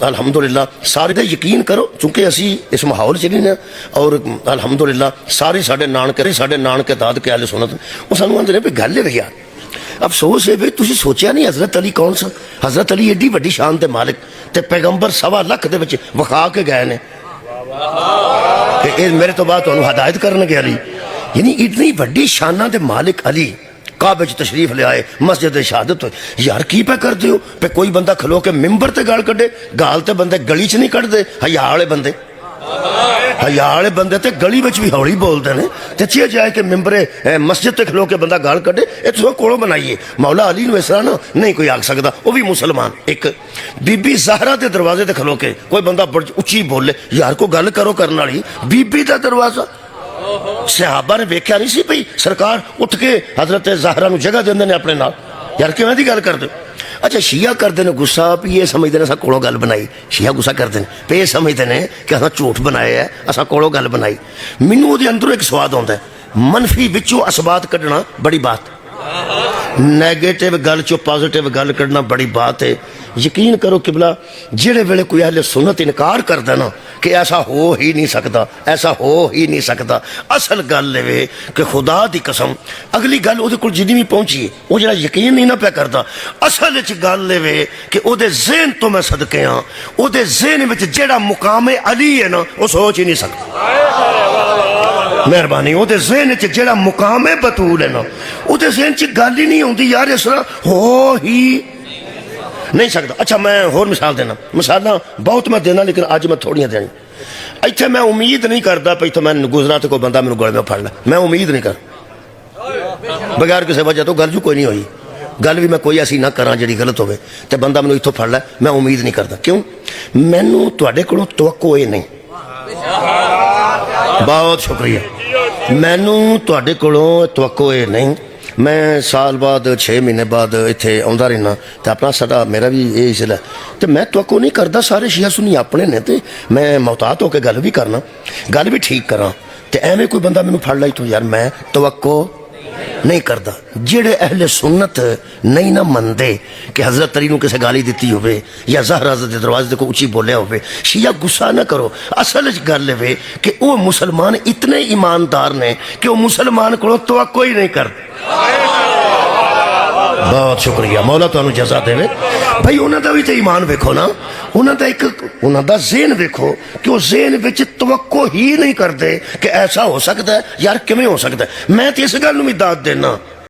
अलहमदुलिल्लाह सारे दा यकीन करो चूंकि असी इस माहौल च नहीं और अलहमदुलिल्लाह सारे साढ़े नानके दादके अहले सुन्नत वो सानू आंदे ने भी गल है यार अफसोस है भी तुसीं सोचिया नहीं हज़रत अली कौन सा हज़रत अली एडी वड्डी शान के मालिक ते पैगंबर 1.25 लाख दे विच विखा के गए ने कि मेरे तो बाद तुहानू हदायत करनगे अली यानी इतनी वड्डी शाना के मालिक अली काबे च तशरीफ ले आए मस्जिद शहादत यार की पे करते हो पे कोई बंदा खलो के मिंबर ते गाल कड्डे गाल ते बंदे गली च नहीं कड्डदे हया वाले बंदे ते गली विच भी हौली बोलते हैं ते चिया जाए कि मिंबरे मस्जिद ते खलो के बंदा गाल कड्डे ये तुसीं कोलों बनाइए मौला अली नूं इस तरह ना नहीं कोई आख सकदा वो भी मुसलमान एक बीबी ज़हरा के दरवाजे ते खलो के कोई बंदा उच्ची बोले यार को गल करो करने वाली बीबी का दरवाजा सहाबा ने वेख्या नहीं सी पई सरकार उठ के हजरत ज़हरा नूं जगह देंदे ने अपने नाल यार किवें दी गल करदे अच्छा शिया करते हैं गुस्सा भी ये समझते हैं असा कोलों गल बनाई शिया गुस्सा करते हैं पे ये समझते हैं कि असा झूठ बनाया है असा कोलों गल बनाई मैनू वो अंदरों एक स्वाद आता है मनफी विचों असबात कढ़ना बड़ी बात नैगेटिव गल चो पॉजिटिव गल कढ़ना बड़ी बात है यकीन करो किबला जेड़े वेले कोई अहले सुन्नत इनकार करता ना कि ऐसा हो ही नहीं सकता ऐसा हो ही नहीं सकता असल गल लेवे कि खुदा दी कसम अगली गल उहदे कोल जिन्नी भी पहुंची है वो जरा यकीन नहीं ना पिया करता असल च गल लेवे कि उहदे ज़हन तो मैं सदके हाँ उहदे ज़हन विच जेड़ा मुकाम अली है ना वो सोच ही नहीं सकता मेहरबानी उहदे ज़हन च जेड़ा मुकाम बतूल है ना उहदे ज़हन च गल ही नहीं आउंदी यार इस तरह हो ही नहीं सकता अच्छा मैं होर मिसाल देना मिसालां बहुत मैं देना लेकिन अज मैं थोड़ियां देनी इत्थे मैं उम्मीद नहीं करता भी इत्थों मैं गुजरा तो कोई बंदा मैनूं गले में फड़ लै मैं उम्मीद नहीं कर बगैर किसी वजह तो गल जो कोई नहीं हुई गल भी मैं कोई ऐसी ना करा जिहड़ी गलत होवे ते बंदा मैनूं इत्थों फड़ लै मैं उम्मीद नहीं करता क्यों मैनूं तुहाडे कोलों तवक्को ये नहीं बहुत शुक्रिया मैनूं तुहाडे कोलों तवक्को ये नहीं मैं साल बाद 6 महीने बाद इत्थे आउंदा रहना तो अपना साडा मेरा भी ये इसला तो मैं तवक्को नहीं करता सारे शिया सुन्नी अपने ने तो मैं मोहतात होकर गल भी करना गल भी ठीक करा तो एवें कोई बंदा मैनूं फड़ लाई तो यार मैं तवक्को नहीं करता जेड़े अहले सुन्नत नहीं ना मनते कि हज़रत अली नूं किसी गाली दी हो या ज़हरा दे दरवाजे को उच्ची बोलिया हो शिया गुस्सा ना करो असल गल है कि वो मुसलमान इतने ईमानदार ने कि वो मुसलमान को तवक्को ही नहीं करते बहुत शुक्रिया मौला तुहानू जज़ा देवे भाई उन्हों का भी तो ईमान वेखो ना उन्होंने एक उन्होंने ज़हन वेखो कि वो ज़हन विच तवक्को ही नहीं करते कि ऐसा हो सकता है यार किवें हो सकता है मैं तो इस गल नूं भी दाद देना